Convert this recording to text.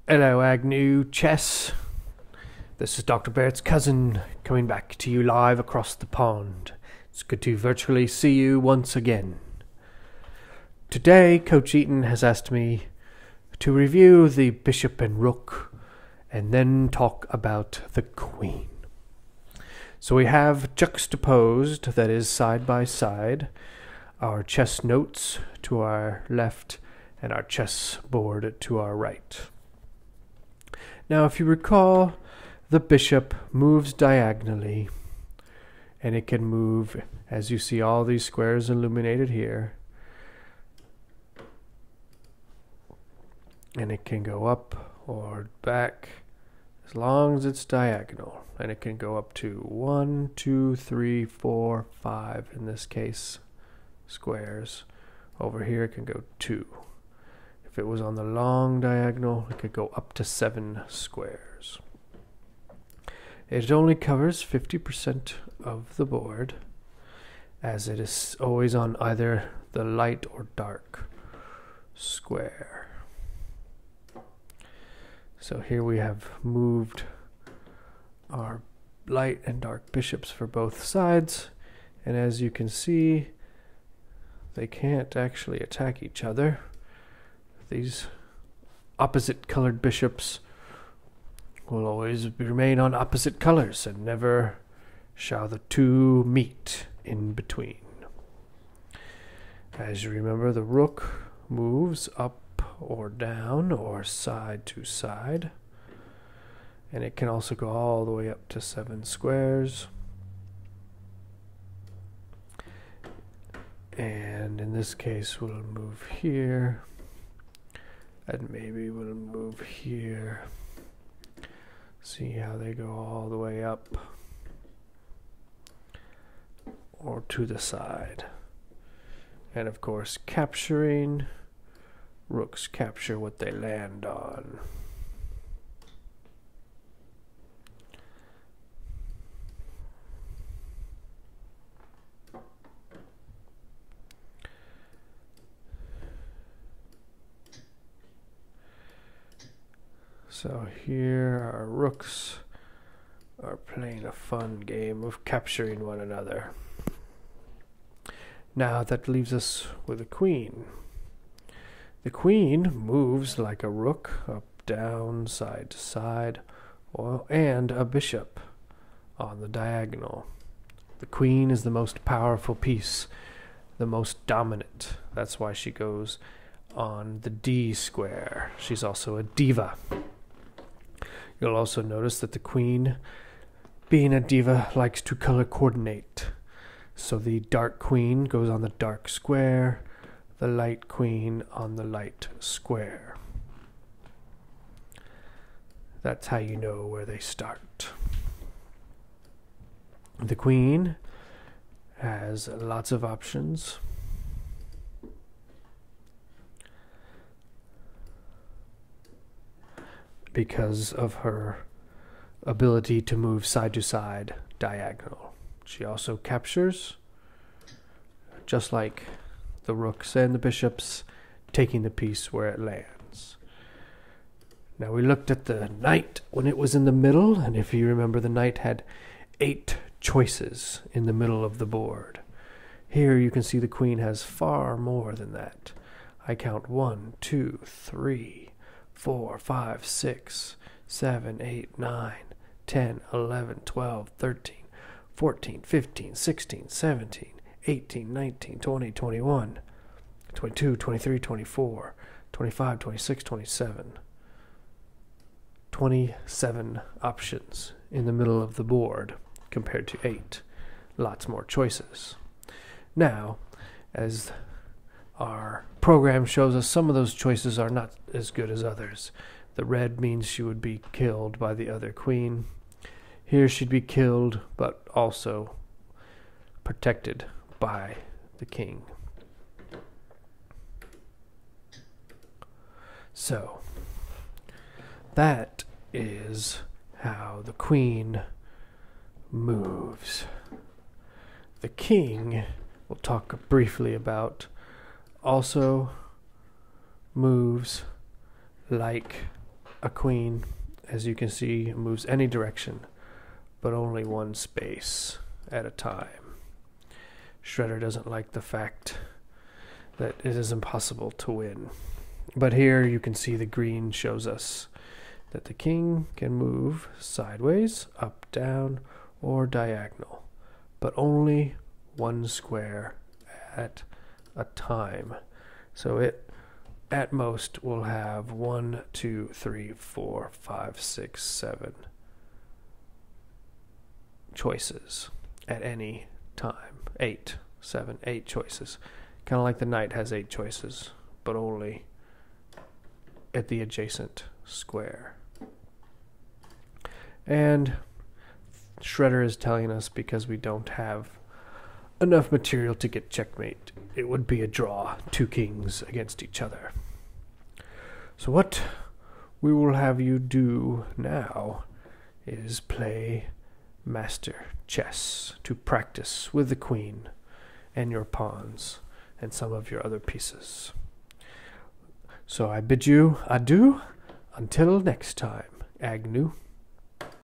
Hello, Agnew Chess. This is Dr. Barrett's cousin coming back to you live across the pond. It's good to virtually see you once again. Today, Coach Eaton has asked me to review the bishop and rook and then talk about the queen. So we have juxtaposed, that is side by side, our chess notes to our left and our chess board to our right. Now, if you recall, the bishop moves diagonally, and it can move, as you see all these squares illuminated here, and it can go up or back as long as it's diagonal, and it can go up to 1, 2, 3, 4, 5, in this case, squares. Over here it can go 2. If it was on the long diagonal, it could go up to 7 squares. It only covers 50% of the board, as it is always on either the light or dark square. So here we have moved our light and dark bishops for both sides, and as you can see, they can't actually attack each other. These opposite colored bishops will always remain on opposite colors, and never shall the two meet in between. As you remember, the rook moves up or down or side to side, and it can also go all the way up to 7 squares. And in this case, we'll move here, and maybe we'll move here. See how they go all the way up or to the side. And of course, capturing, rooks capture what they land on. So here our rooks are playing a fun game of capturing one another. Now that leaves us with a queen. The queen moves like a rook, up, down, side to side, and a bishop on the diagonal. The queen is the most powerful piece, the most dominant. That's why she goes on the D square. She's also a diva. You'll also notice that the queen, being a diva, likes to color coordinate. So the dark queen goes on the dark square, the light queen on the light square. That's how you know where they start. The queen has lots of options. Because of her ability to move side to side diagonal. She also captures, just like the rooks and the bishops, taking the piece where it lands. Now we looked at the knight when it was in the middle, and if you remember, the knight had 8 choices in the middle of the board. Here you can see the queen has far more than that. I count 1, 2, 3, 4, 5, 6, 7, 8, 9, 10, 11, 12, 13, 14, 15, 16, 17, 18, 19, 20, 21, 22, 23, 24, 25, 26, 27. 27 options in the middle of the board compared to 8. Lots more choices. Now, as our program shows us, some of those choices are not as good as others. The red means she would be killed by the other queen. Here she'd be killed, but also protected by the king. So, that is how the queen moves. The king, we'll talk briefly about, also moves like a queen, as you can see, moves any direction, but only one space at a time. Shredder doesn't like the fact that it is impossible to win. But here you can see the green shows us that the king can move sideways, up, down, or diagonal, but only one square at a time. So it at most will have 1, 2, 3, 4, 5, 6, 7 choices at any time. 8, 7, 8 choices. Kind of like the knight has 8 choices, but only at the adjacent square. And Shredder is telling us because we don't have enough material to get checkmate, it would be a draw, 2 kings against each other. So what we will have you do now is play master chess to practice with the queen and your pawns and some of your other pieces. So I bid you adieu until next time, Agnew.